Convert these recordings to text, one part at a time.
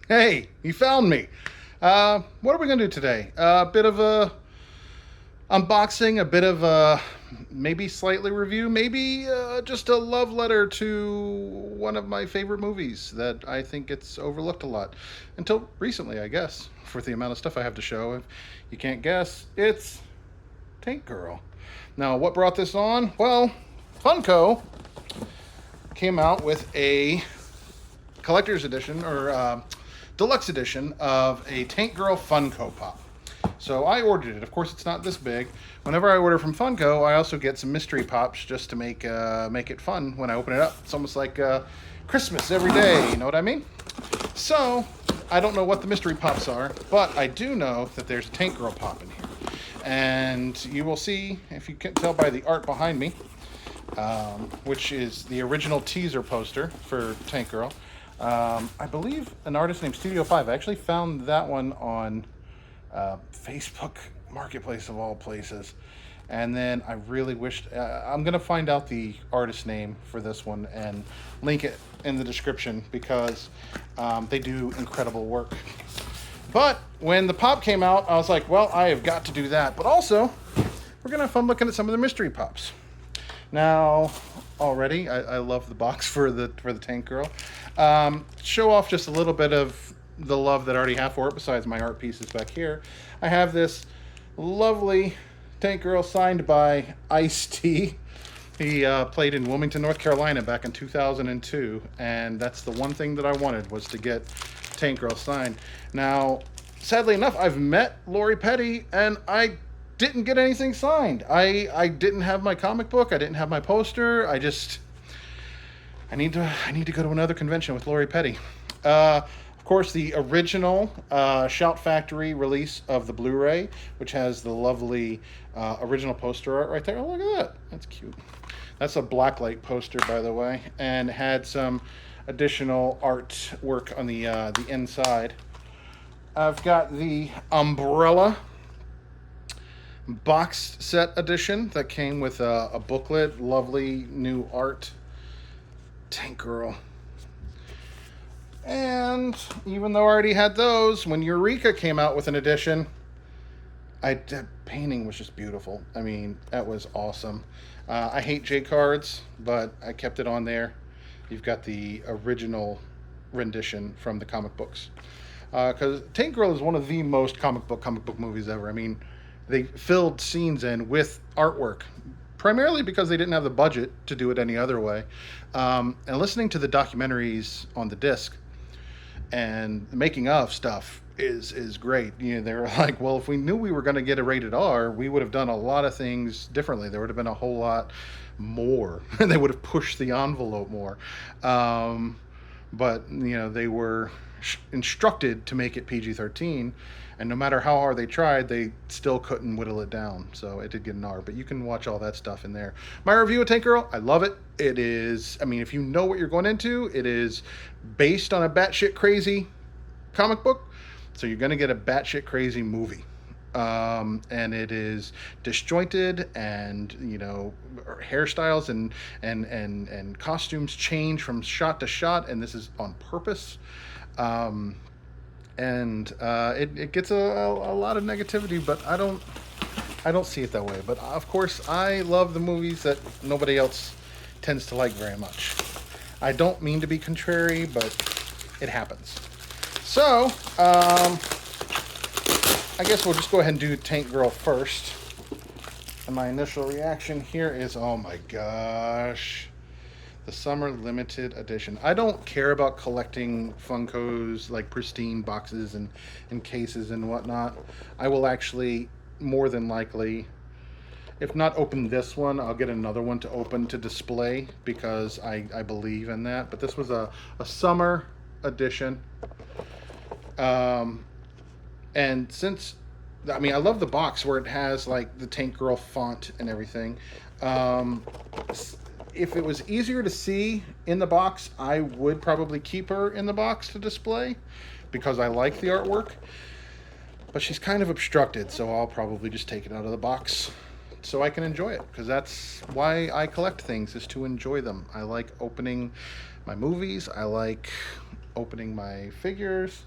Hey, you found me. What are we gonna do today? A bit of a unboxing, a bit of a maybe slightly review, maybe just a love letter to one of my favorite movies that I think gets overlooked a lot until recently, I guess. For the amount of stuff I have to show, if you can't guess, it's Tank Girl. Now, what brought this on? Well, Funko came out with a collector's edition or deluxe edition of a Tank Girl Funko Pop. So I ordered it. Of course, it's not this big. Whenever I order from Funko, I also get some mystery pops just to make it fun when I open it up. It's almost like Christmas every day. You know what I mean? So I don't know what the mystery pops are, but I do know that there's a Tank Girl pop in here, and you will see if you can tell by the art behind me, which is the original teaser poster for Tank Girl. I believe an artist named Studio 5. I actually found that one on Facebook Marketplace of all places. And then I really wished I'm gonna find out the artist name for this one and link it in the description because they do incredible work. But when the pop came out, I was like, well, I have got to do that. But also, we're gonna have fun looking at some of the mystery pops. Now, already, I love the box for the Tank Girl. Show off just a little bit of the love that I already have for it, besides my art pieces back here. I have this lovely Tank Girl signed by Ice-T. He played in Wilmington, North Carolina back in 2002, and that's the one thing that I wanted was to get Tank Girl signed. Now, sadly enough, I've met Lori Petty, and I didn't get anything signed. I didn't have my comic book. I didn't have my poster. I need to go to another convention with Lori Petty. Of course, the original Shout Factory release of the Blu-ray, which has the lovely original poster art right there. Oh, look at that. That's cute. That's a blacklight poster, by the way, and had some additional artwork on the inside. I've got the umbrella box set edition that came with a booklet, lovely new art. Tank Girl. And even though I already had those, when Eureka came out with an edition, that painting was just beautiful. I mean, that was awesome. I hate J cards, but I kept it on there. You've got the original rendition from the comic books. Because Tank Girl is one of the most comic book movies ever. I mean, they filled scenes in with artwork, primarily because they didn't have the budget to do it any other way. And listening to the documentaries on the disc and the making of stuff is great. You know, they were like, well, if we knew we were going to get a rated R, we would have done a lot of things differently. There would have been a whole lot more. They would have pushed the envelope more. But you know, they were instructed to make it PG-13, and no matter how hard they tried, they still couldn't whittle it down. So it did get an R, but you can watch all that stuff in there. My review of Tank Girl, I love it. It is, I mean, if you know what you're going into, it is based on a batshit crazy comic book, so you're going to get a batshit crazy movie. And it is disjointed, and you know, hairstyles and costumes change from shot to shot, and this is on purpose. And it gets a lot of negativity, but I don't see it that way. But of course, I love the movies that nobody else tends to like very much. I don't mean to be contrary, but it happens. So, I guess we'll just go ahead and do Tank Girl first. And my initial reaction here is, oh my gosh. The Summer Limited Edition. I don't care about collecting Funkos, like pristine boxes and cases and whatnot. I will actually, more than likely, if not open this one, I'll get another one to open to display because I believe in that. But this was a summer edition. And since, I mean, I love the box where it has like the Tank Girl font and everything. If it was easier to see in the box, I would probably keep her in the box to display because I like the artwork. But she's kind of obstructed, so I'll probably just take it out of the box so I can enjoy it, because that's why I collect things, is to enjoy them. I like opening my movies. I like opening my figures.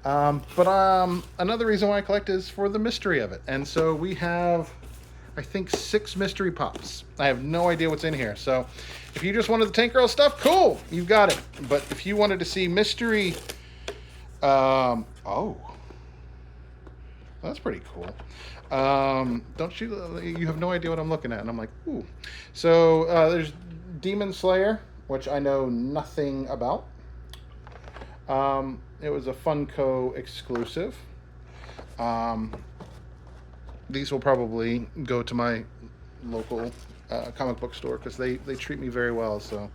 But another reason why I collect is for the mystery of it. And so we have, I think, 6 mystery pops. I have no idea what's in here. So if you just wanted the Tank Girl stuff, cool, you've got it. But if you wanted to see mystery, oh, that's pretty cool. Don't you have no idea what I'm looking at? And I'm like, ooh. So there's Demon Slayer, which I know nothing about. It was a Funko exclusive. These will probably go to my local comic book store because they treat me very well. So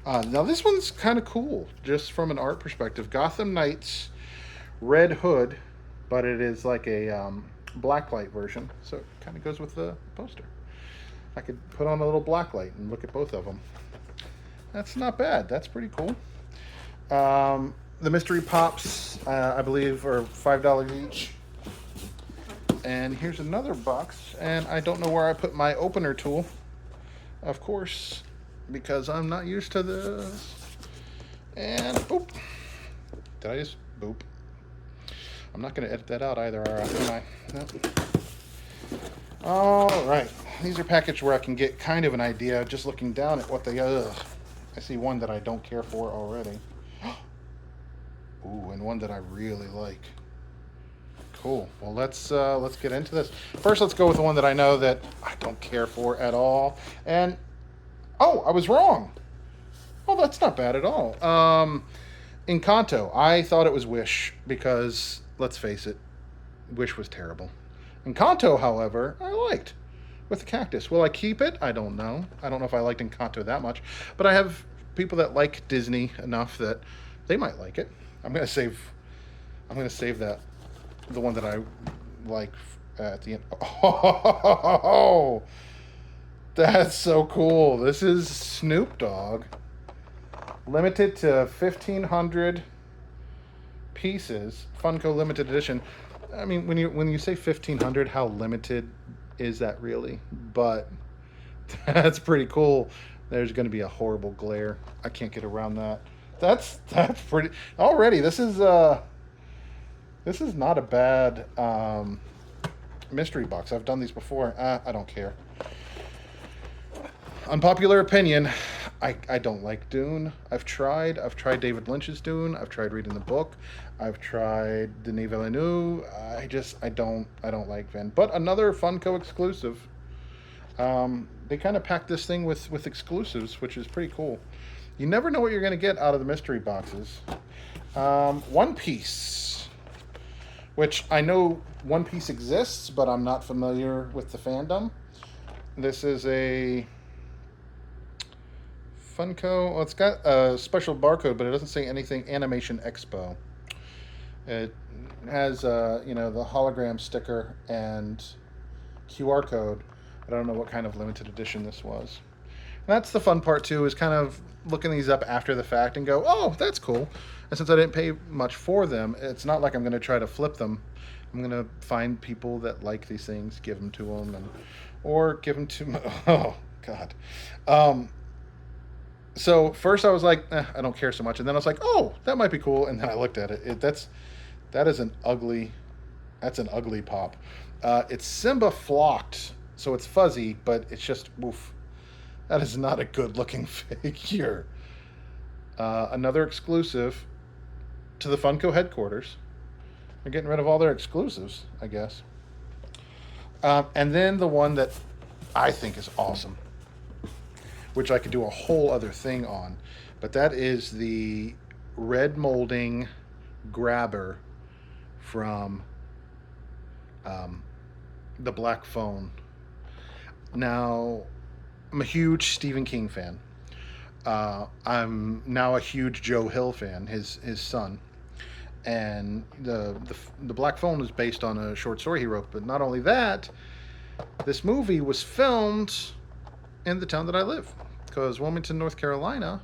now this one's kind of cool, just from an art perspective. Gotham Knights Red Hood, but it is like a blacklight version, so it kind of goes with the poster. I could put on a little blacklight and look at both of them. That's not bad. That's pretty cool. The mystery pops, I believe, are $5 each. And here's another box, and I don't know where I put my opener tool, of course, because I'm not used to this. And boop. Did I just boop? I'm not going to edit that out either, am I? Nope. All right. These are packaged where I can get kind of an idea just looking down at what they... I see one that I don't care for already. Ooh, and one that I really like. Cool. Well, let's get into this. First, let's go with the one that I know that I don't care for at all. And, oh, I was wrong. Oh, that's not bad at all. Encanto. I thought it was Wish because, let's face it, Wish was terrible. Encanto, however, I liked. With the cactus. Will I keep it? I don't know. I don't know if I liked Encanto that much. But I have people that like Disney enough that they might like it. I'm gonna save that, the one that I like at the end. Oh, that's so cool. This is Snoop Dogg. Limited to 1,500 pieces. Funko limited edition. I mean, when you say 1,500, how limited is that really? But that's pretty cool. There's going to be a horrible glare. I can't get around that. That's pretty. Already, this is not a bad mystery box. I've done these before. I don't care. Unpopular opinion, I don't like Dune. I've tried David Lynch's Dune. I've tried reading the book. I've tried Denis Villeneuve. I don't like Vin. But another Funko exclusive. They kind of packed this thing with exclusives, which is pretty cool. You never know what you're going to get out of the mystery boxes. One Piece, which I know One Piece exists, but I'm not familiar with the fandom. This is a Funko. Well, it's got a special barcode, but it doesn't say anything Animation Expo. It has, the hologram sticker and QR code. I don't know what kind of limited edition this was. And that's the fun part, too, is kind of looking these up after the fact and go, oh, that's cool. And since I didn't pay much for them, it's not like I'm going to try to flip them. I'm going to find people that like these things, give them to them, or give them to... Oh, God. So first I was like, I don't care so much. And then I was like, oh, that might be cool. And then I looked at it. That's an ugly pop. It's Simba flocked, so it's fuzzy, but it's just, oof. That is not a good looking figure. Another exclusive to the Funko headquarters. They're getting rid of all their exclusives, I guess. And then the one that I think is awesome, which I could do a whole other thing on, but that is the red molding grabber from the Black Phone. Now, I'm a huge Stephen King fan. I'm now a huge Joe Hill fan, his son. And the Black Phone is based on a short story he wrote. But not only that, this movie was filmed in the town that I live, because Wilmington, North Carolina,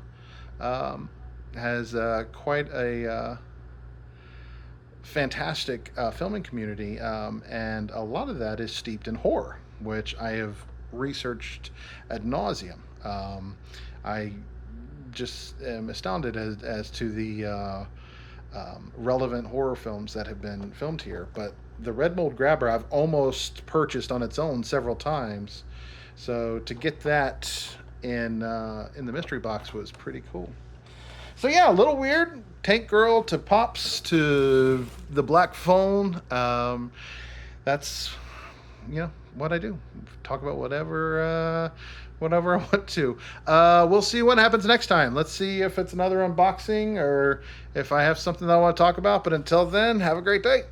has quite a fantastic filming community, and a lot of that is steeped in horror, which I have researched ad nauseum. I just am astounded as to the relevant horror films that have been filmed here. But the red mold grabber I've almost purchased on its own several times, so to get that in the mystery box was pretty cool. So yeah, a little weird. Tank Girl to Pops to the Black Phone. That's what I do. Talk about whatever I want to. We'll see what happens next time. Let's see if it's another unboxing or if I have something that I want to talk about. But until then, have a great day.